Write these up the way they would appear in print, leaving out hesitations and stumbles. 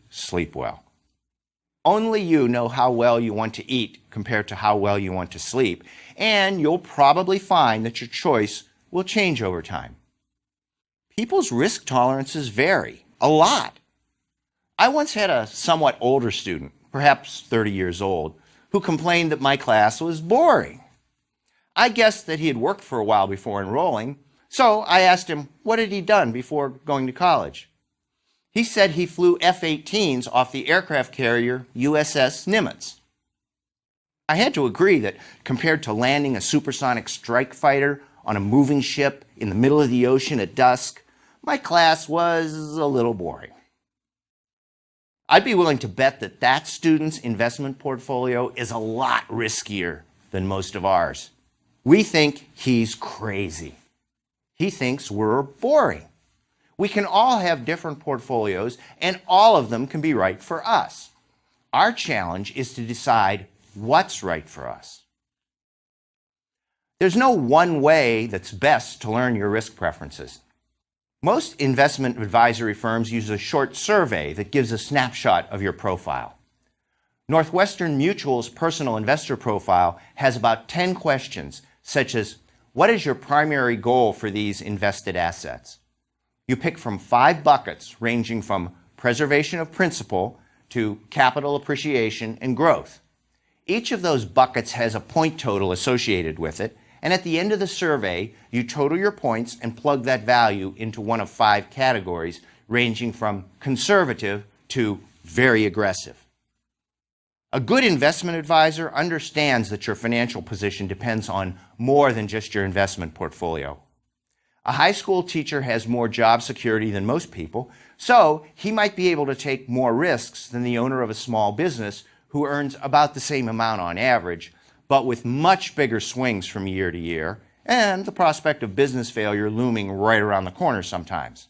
sleep well. Only you know how well you want to eat compared to how well you want to sleep, and you'll probably find that your choice will change over time. People's risk tolerances vary a lot. I once had a somewhat older student, perhaps 30 years old, who complained that my class was boring. I guessed that he had worked for a while before enrolling, so I asked him what had he done before going to college. He said he flew F-18s off the aircraft carrier USS Nimitz. I had to agree that compared to landing a supersonic strike fighter on a moving ship in the middle of the ocean at dusk, my class was a little boring. I'd be willing to bet that that student's investment portfolio is a lot riskier than most of ours. We think he's crazy. He thinks we're boring. We can all have different portfolios, and all of them can be right for us. Our challenge is to decide what's right for us. There's no one way that's best to learn your risk preferences. Most investment advisory firms use a short survey that gives a snapshot of your profile. Northwestern Mutual's personal investor profile has about 10 questions, such as, what is your primary goal for these invested assets? You pick from 5 buckets ranging from preservation of principal to capital appreciation and growth. Each of those buckets has a point total associated with it, and at the end of the survey, you total your points and plug that value into one of 5 categories, ranging from conservative to very aggressive. A good investment advisor understands that your financial position depends on more than just your investment portfolio. A high school teacher has more job security than most people, so he might be able to take more risks than the owner of a small business who earns about the same amount on average, but with much bigger swings from year to year, and the prospect of business failure looming right around the corner sometimes.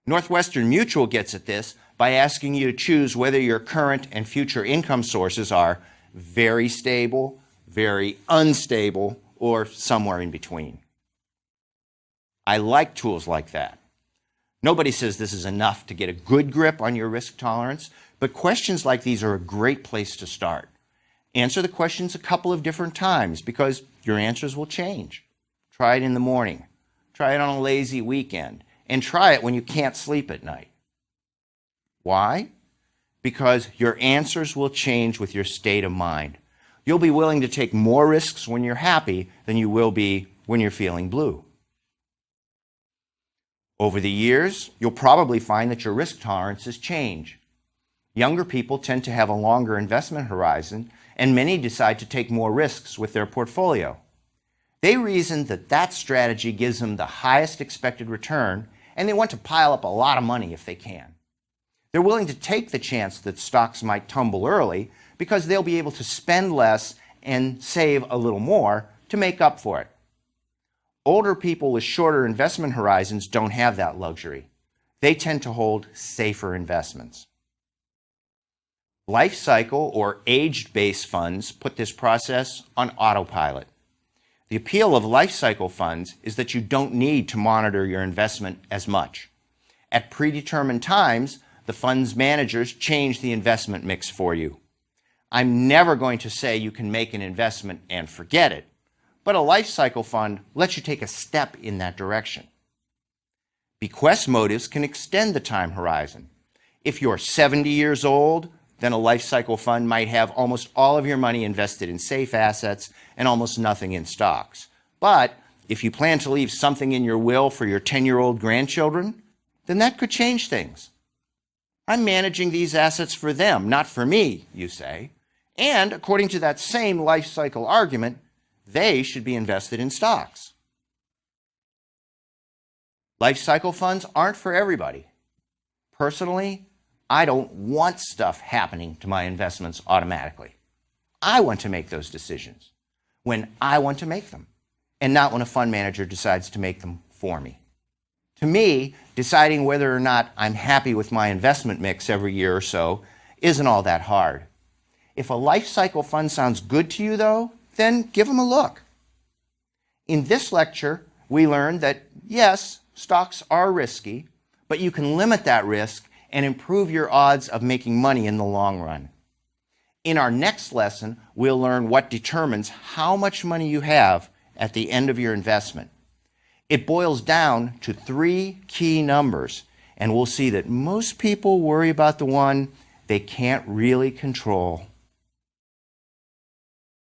Northwestern Mutual gets at this by asking you to choose whether your current and future income sources are very stable, very unstable, or somewhere in between. I like tools like that. Nobody says this is enough to get a good grip on your risk tolerance, but questions like these are a great place to start. Answer the questions a couple of different times because your answers will change. Try it in the morning. Try it on a lazy weekend. And try it when you can't sleep at night. Why? Because your answers will change with your state of mind. You'll be willing to take more risks when you're happy than you will be when you're feeling blue. Over the years, you'll probably find that your risk tolerances change. Younger people tend to have a longer investment horizon, and many decide to take more risks with their portfolio. They reason that that strategy gives them the highest expected return, and they want to pile up a lot of money if they can. They're willing to take the chance that stocks might tumble early because they'll be able to spend less and save a little more to make up for it. Older people with shorter investment horizons don't have that luxury. They tend to hold safer investments. Life cycle or age-based funds put this process on autopilot. The appeal of life cycle funds is that you don't need to monitor your investment as much. At predetermined times, the fund's managers change the investment mix for you. I'm never going to say you can make an investment and forget it, but a life cycle fund lets you take a step in that direction. Bequest motives can extend the time horizon. If you're 70 years old, then a life cycle fund might have almost all of your money invested in safe assets and almost nothing in stocks. But if you plan to leave something in your will for your 10-year-old grandchildren, then that could change things. I'm managing these assets for them, not for me, you say. And according to that same life cycle argument, they should be invested in stocks. Life cycle funds aren't for everybody. Personally, I don't want stuff happening to my investments automatically. I want to make those decisions when I want to make them, and not when a fund manager decides to make them for me. To me, deciding whether or not I'm happy with my investment mix every year or so isn't all that hard. If a life cycle fund sounds good to you, though, then give them a look. In this lecture, we learned that, yes, stocks are risky, but you can limit that risk and improve your odds of making money in the long run. In our next lesson, we'll learn what determines how much money you have at the end of your investment. It boils down to 3 key numbers, and we'll see that most people worry about the one they can't really control.